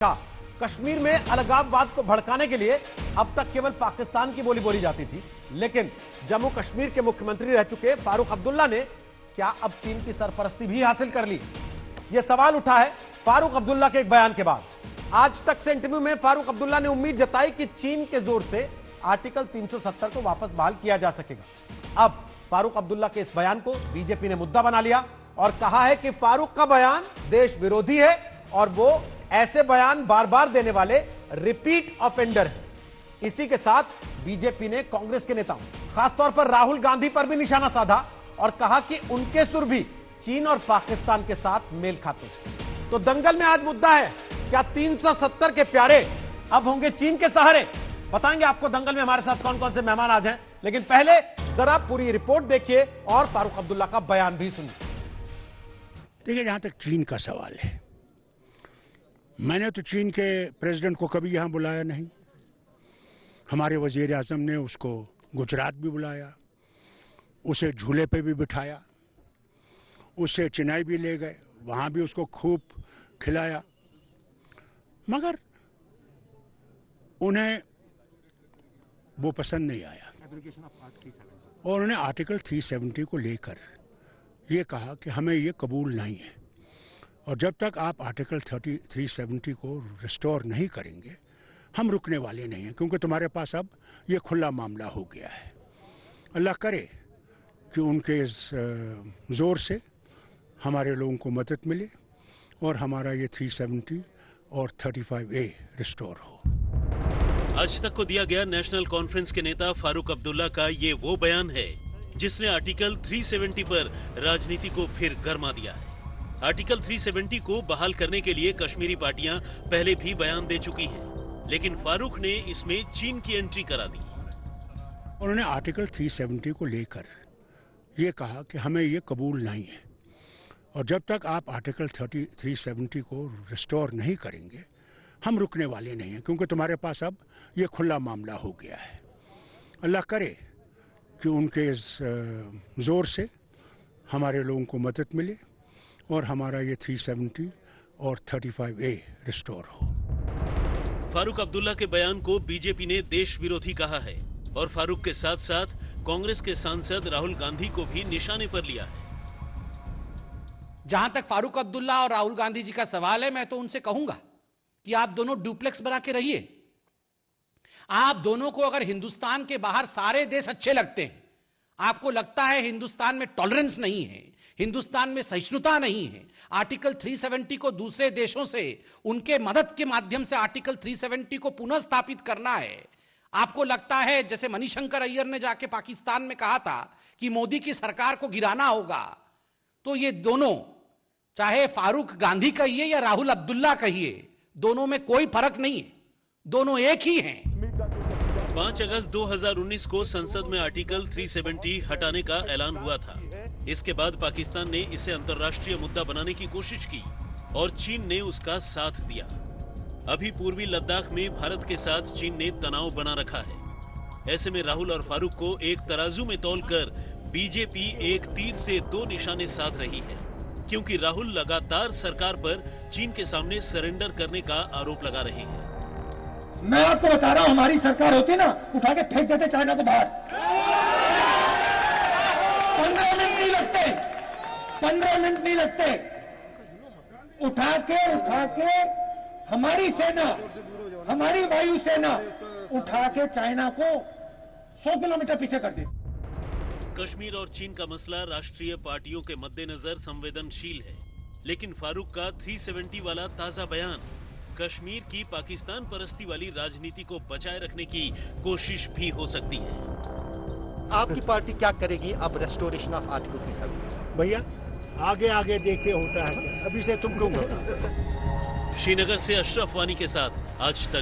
कश्मीर में अलगाववाद को भड़काने के लिए अब तक केवल पाकिस्तान की बोली बोली जाती थी, लेकिन जम्मू कश्मीर के मुख्यमंत्री रह चुके फारूक अब्दुल्ला ने क्या अब चीन की सरपरस्ती भी हासिल कर ली? यह सवाल उठा है फारूक अब्दुल्ला के एक बयान के बाद। आज तक से इंटरव्यू में फारूक अब्दुल्ला ने उम्मीद जताई कि चीन के जोर से आर्टिकल 370 को वापस बहाल किया जा सकेगा। अब फारूक अब्दुल्ला के इस बयान को बीजेपी ने मुद्दा बना लिया और कहा है कि फारूक का बयान देश विरोधी है और वो ऐसे बयान बार बार देने वाले रिपीट ऑफेंडर है। इसी के साथ बीजेपी ने कांग्रेस के नेताओं, खासतौर पर राहुल गांधी पर भी निशाना साधा और कहा कि उनके सुर भी चीन और पाकिस्तान के साथ मेल खाते हैं। तो दंगल में आज मुद्दा है, क्या 370 के प्यारे अब होंगे चीन के सहारे? बताएंगे आपको दंगल में हमारे साथ कौन कौन से मेहमान आज हैं, लेकिन पहले जरा पूरी रिपोर्ट देखिए और फारूक अब्दुल्ला का बयान भी सुनिए। देखिए, जहां तक चीन का सवाल है, मैंने तो चीन के प्रेसिडेंट को कभी यहां बुलाया नहीं। हमारे वजीर आजम ने उसको गुजरात भी बुलाया, उसे झूले पे भी बिठाया, उसे चेन्नई भी ले गए, वहां भी उसको खूब खिलाया, मगर उन्हें वो पसंद नहीं आया और उन्हें आर्टिकल 370 को लेकर ये कहा कि हमें ये कबूल नहीं है और जब तक आप आर्टिकल 370 को रिस्टोर नहीं करेंगे हम रुकने वाले नहीं हैं, क्योंकि तुम्हारे पास अब ये खुला मामला हो गया है। अल्लाह करे कि उनके इस जोर से हमारे लोगों को मदद मिले और हमारा ये 370 और 35A रिस्टोर हो। आज तक को दिया गया नेशनल कॉन्फ्रेंस के नेता फारूक अब्दुल्ला का ये वो बयान है जिसने आर्टिकल 370 पर राजनीति को फिर गरमा दिया है। आर्टिकल 370 को बहाल करने के लिए कश्मीरी पार्टियां पहले भी बयान दे चुकी हैं, लेकिन फारूक ने इसमें चीन की एंट्री करा दी। उन्होंने आर्टिकल 370 को लेकर ये कहा कि हमें ये कबूल नहीं है और जब तक आप आर्टिकल 370 को रिस्टोर नहीं करेंगे हम रुकने वाले नहीं हैं, क्योंकि तुम्हारे पास अब ये खुला मामला हो गया है। अल्लाह करे कि उनके इस जोर से हमारे लोगों को मदद मिले और हमारा ये 370 और 35A रिस्टोर हो। फारूक अब्दुल्ला के बयान को बीजेपी ने देश विरोधी कहा है और फारूक के साथ साथ कांग्रेस के सांसद राहुल गांधी को भी निशाने पर लिया है। जहां तक फारूक अब्दुल्ला और राहुल गांधी जी का सवाल है, मैं तो उनसे कहूंगा कि आप दोनों डुप्लेक्स बना के रहिए। आप दोनों को अगर हिंदुस्तान के बाहर सारे देश अच्छे लगते हैं, आपको लगता है हिंदुस्तान में टॉलरेंस नहीं है, हिंदुस्तान में सहिष्णुता नहीं है, आर्टिकल 370 को दूसरे देशों से उनके मदद के माध्यम से आर्टिकल 370 को पुनः स्थापित करना है, आपको लगता है जैसे मणिशंकर अय्यर ने जाके पाकिस्तान में कहा था कि मोदी की सरकार को गिराना होगा, तो ये दोनों, चाहे फारूक गांधी कहिए या राहुल अब्दुल्ला कहिए, दोनों में कोई फर्क नहीं है, दोनों एक ही हैं। 5 अगस्त 2019 को संसद में आर्टिकल 370 हटाने का ऐलान हुआ था। इसके बाद पाकिस्तान ने इसे अंतर्राष्ट्रीय मुद्दा बनाने की कोशिश की और चीन ने उसका साथ दिया। अभी पूर्वी लद्दाख में भारत के साथ चीन ने तनाव बना रखा है। ऐसे में राहुल और फारूक को एक तराजू में तौलकर बीजेपी एक तीर से दो निशाने साध रही है, क्योंकि राहुल लगातार सरकार पर चीन के सामने सरेंडर करने का आरोप लगा रहे हैं। मैं आपको बता रहा हूं, हमारी सरकार होती ना, उठा के फेंक देते चाइना को बाहर। 15 मिनट नहीं लगते, 15 मिनट नहीं लगते। उठा के हमारी सेना, हमारी वायु सेना उठा के चाइना को 100 किलोमीटर पीछे कर दी। कश्मीर और चीन का मसला राष्ट्रीय पार्टियों के मद्देनजर संवेदनशील है, लेकिन फारूक का 370 वाला ताजा बयान कश्मीर की पाकिस्तान परस्ती वाली राजनीति को बचाए रखने की कोशिश भी हो सकती है। आपकी पार्टी क्या करेगी अब रेस्टोरेशन ऑफ आर्टिकल 370? भैया आगे आगे देखे होता है, अभी से तुम क्यों घबराते? श्रीनगर से अशरफ वानी के साथ आज तक।